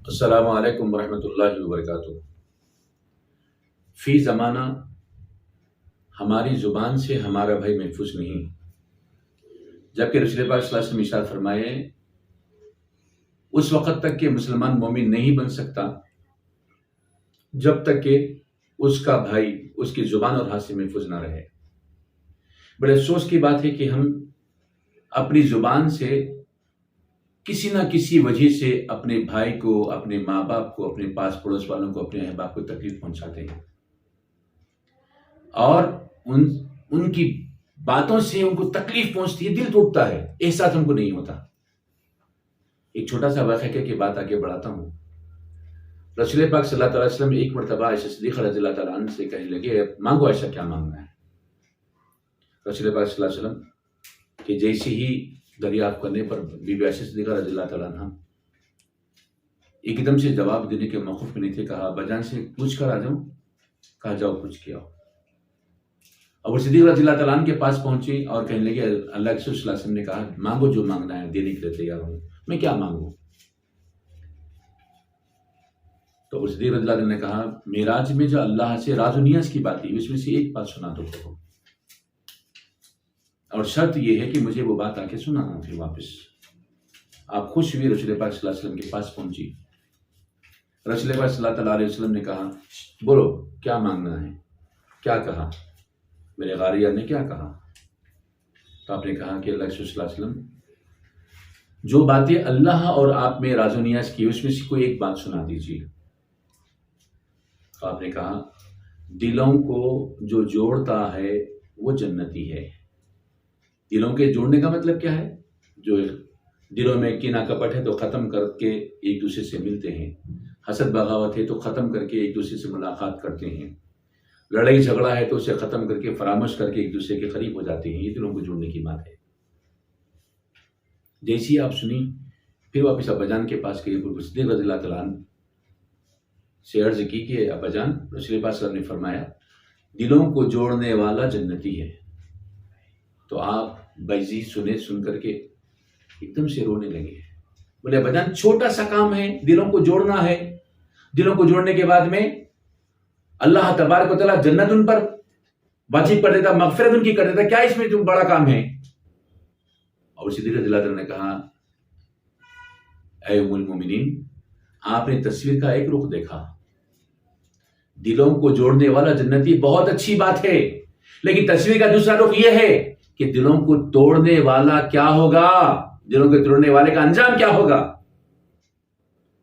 السلام علیکم ورحمۃ اللہ وبرکاتہ۔ فی زمانہ ہماری زبان سے ہمارا بھائی محفوظ نہیں، جبکہ رسول پاک صلی اللہ علیہ وسلم ارشاد فرمائے اس وقت تک کہ مسلمان مومن نہیں بن سکتا جب تک کہ اس کا بھائی اس کی زبان اور ہاتھ سے محفوظ نہ رہے۔ بڑے افسوس کی بات ہے کہ ہم اپنی زبان سے کسی نہ کسی وجہ سے اپنے بھائی کو، اپنے ماں باپ کو، اپنے پاس پڑوس والوں کو، اپنے احباب کو تکلیف پہنچاتے ہیں، اور ان کی باتوں سے ان کو تکلیف پہنچتی ہے، دل ٹوٹتا ہے، احساس ہم کو نہیں ہوتا۔ ایک چھوٹا سا واقعہ کی بات آگے بڑھاتا ہوں۔ رسول پاک صلی اللہ علیہ وسلم ایک مرتبہ عائشہ صدیقہ رضی اللہ تعالیٰ عنہ سے کہنے لگے، مانگو عائشہ، کیا مانگنا ہے؟ رسول پاک صلی اللہ علیہ وسلم کہ جیسے ہی دریافت کرنے پر بی بی عائشہ صدیقہ رضی اللہ تعالیٰ عنہ ایک دم سے جواب دینے کے موقف میں نہیں تھے، کہا بجان سے پوچھ کر آ جاؤں؟ کہا جاؤ پوچھ کے آؤ۔ ابو صدیق رضی اللہ تعالیٰ عنہ کے پاس پہنچی اور کہنے لگے، اللہ کے رسول صلی اللہ علیہ وسلم نے کہا مانگو جو مانگنا ہے، دینے کے لیے تیار ہوں، میں کیا مانگوں؟ تو ابو صدیق رضی اللہ عنہ نے کہا معراج میں جو اللہ سے راز و نیاز کی بات ہے اس میں سے ایک بات سنا دو کو، اور شرط یہ ہے کہ مجھے وہ بات آ کے سنانا پھر واپس۔ آپ خوش ہوئی، رسول پاک صلی اللہ علیہ وسلم کے پاس پہنچی۔ رسول پاک صلی اللہ علیہ وسلم نے کہا بولو کیا مانگنا ہے؟ کیا کہا؟ میرے غاریہ نے کیا کہا؟ تو آپ نے کہا کہ اللہ کے رسول صلی اللہ علیہ وسلم جو باتیں اللہ اور آپ میں راز و نیاز کی اس میں سے کوئی ایک بات سنا دیجیے۔ تو آپ نے کہا دلوں کو جو جوڑتا ہے وہ جنتی ہے۔ دلوں کے جوڑنے کا مطلب کیا ہے؟ جو دلوں میں کینہ کپٹ ہے تو ختم کر کے ایک دوسرے سے ملتے ہیں، حسد بغاوت ہے تو ختم کر کے ایک دوسرے سے ملاقات کرتے ہیں، لڑائی جھگڑا ہے تو اسے ختم کر کے فراموش کر کے ایک دوسرے کے قریب ہو جاتے ہیں۔ یہ دلوں کو جوڑنے کی بات ہے۔ جیسی آپ سنی پھر واپس اباجان کے پاس گئی، ابو صدیق رضی اللہ تعالیٰ عنہ سے عرض کی کہ اباجان، رسول پاک صلی اللہ علیہ وسلم نے فرمایا دلوں کو جوڑنے والا جنتی ہے۔ تو آپ بیزی سن کر کے ایک دم سے رونے لگے، بولے اباجان چھوٹا سا کام ہے، دلوں کو جوڑنا ہے، دلوں کو جوڑنے کے بعد میں اللہ تبارک و تعالیٰ جنت ان پر واجب کر دیتا، مغفرت ان کی کر دیتا، کیا اس میں جو بڑا کام ہے؟ اور صدیق رضی اللہ عنہ نے کہا اے ام المومنین، آپ نے تصویر کا ایک رخ دیکھا، دلوں کو جوڑنے والا جنتی بہت اچھی بات ہے، لیکن تصویر کا دوسرا رخ یہ ہے کہ دلوں کو توڑنے والا کیا ہوگا، دلوں کو توڑنے والے کا انجام کیا ہوگا؟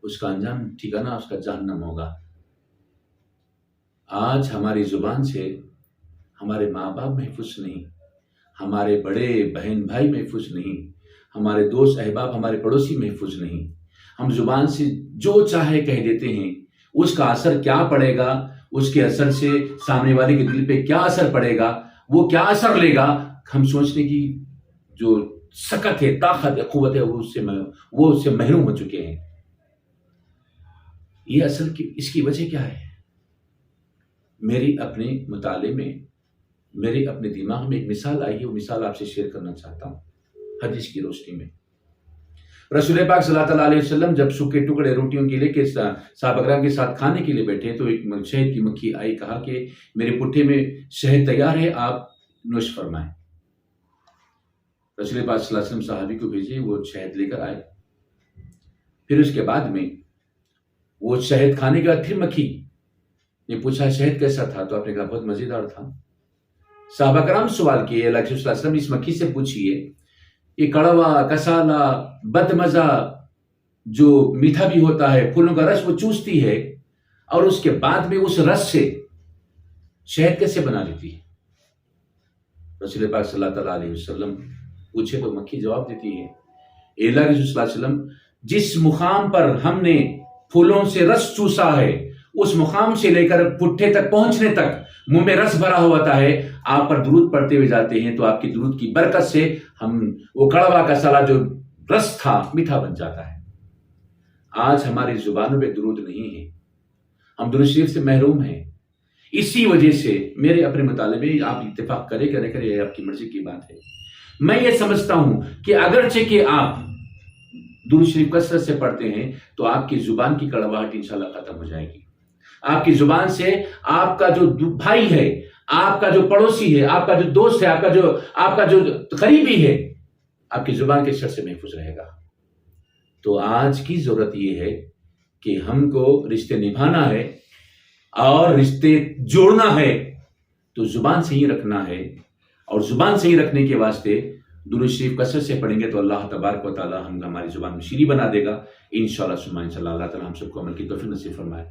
اس کا انجام ٹھکانہ اس کا جہنم ہوگا۔ آج ہماری زبان سے ہمارے ماں باپ محفوظ نہیں، ہمارے بڑے بہن بھائی محفوظ نہیں، ہمارے دوست احباب، ہمارے پڑوسی محفوظ نہیں۔ ہم زبان سے جو چاہے کہہ دیتے ہیں، اس کا اثر کیا پڑے گا، اس کے اثر سے سامنے والے کے دل پہ کیا اثر پڑے گا، وہ کیا اثر لے گا، ہم سوچنے کی جو سکت ہے، طاقت ہے، قوت ہے، وہ اس سے محروم ہو چکے ہیں۔ یہ اصل کی اس کی وجہ کیا ہے؟ میری اپنے مطالعے میں، میرے اپنے دماغ میں ایک مثال آئی ہے، وہ مثال آپ سے شیئر کرنا چاہتا ہوں حدیث کی روشنی میں۔ رسول پاک صلی اللہ علیہ وسلم جب سوکھے ٹکڑے روٹیوں کے لے کے صحابہ کرام کے ساتھ کھانے کے لیے بیٹھے تو ایک شہد کی مکھی آئی، کہا کہ میرے پٹھے میں شہد تیار ہے، آپ نوش فرمائیں۔ رسول پاک صلی اللہ علیہ وسلم صحابی کو بھیجے، وہ شہد لے کر آئے۔ پھر اس کے بعد میں وہ شہد کھانے کے بعد پھر مکھی نے پوچھا شہد کیسا تھا؟ تو آپ نے کہا بہت مزیدار تھا۔ صحابہ کرام سوال کیے، اللہ کے رسول صلی اللہ علیہ وسلم اس مکھی سے پوچھئے یہ کڑوا، کسالا، بدمزہ جو میٹھا بھی ہوتا ہے، پھولوں کا رس وہ چوستی ہے، اور اس کے بعد میں اس رس سے شہد کیسے بنا لیتی ہے؟ رسول پاک صلی اللہ علیہ وسلم پوچھے تو مکھی جواب دیتی ہے، اے اللہ کے رسول صلی اللہ علیہ وسلم، جس مقام پر ہم نے پھولوں سے رس چوسا ہے اس مقام سے لے کر پٹھے تک پہنچنے تک منہ میں رس بھرا ہوتا ہے، آپ پر درود پڑھتے ہوئے جاتے ہیں تو آپ کی درود کی برکت سے ہم وہ کڑوا کا سالہ جو رس تھا میٹھا بن جاتا ہے۔ آج ہماری زبانوں میں درود نہیں ہے، ہم درود شریف سے محروم ہیں۔ اسی وجہ سے میرے اپنے مطالعے میں، آپ اتفاق کرے کہ نہ کرے آپ کی مرضی کی بات ہے، میں یہ سمجھتا ہوں کہ اگرچہ کہ آپ درود شریف کثرت سے پڑھتے ہیں تو آپ کی زبان کی کڑواہٹ انشاءاللہ ختم ہو جائے گی. آپ کی زبان سے آپ کا جو بھائی ہے، آپ کا جو پڑوسی ہے، آپ کا جو دوست ہے، آپ کا جو قریبی ہے، آپ کی زبان کے شر سے محفوظ رہے گا. تو آج کی ضرورت یہ ہے کہ ہم کو رشتے نبھانا ہے اور رشتے جوڑنا ہے تو زبان سے ہی رکھنا ہے، اور زبان سے ہی رکھنے کے واسطے درود شریف کثرت سے پڑھیں گے تو اللہ تبارک و تعالی ہماری زبان میں شیریں بنا دے گا انشاءاللہ. ثم انشاءاللہ اللہ تعالی ہم سب کو عمل کی توفیق نصیب فرمائے.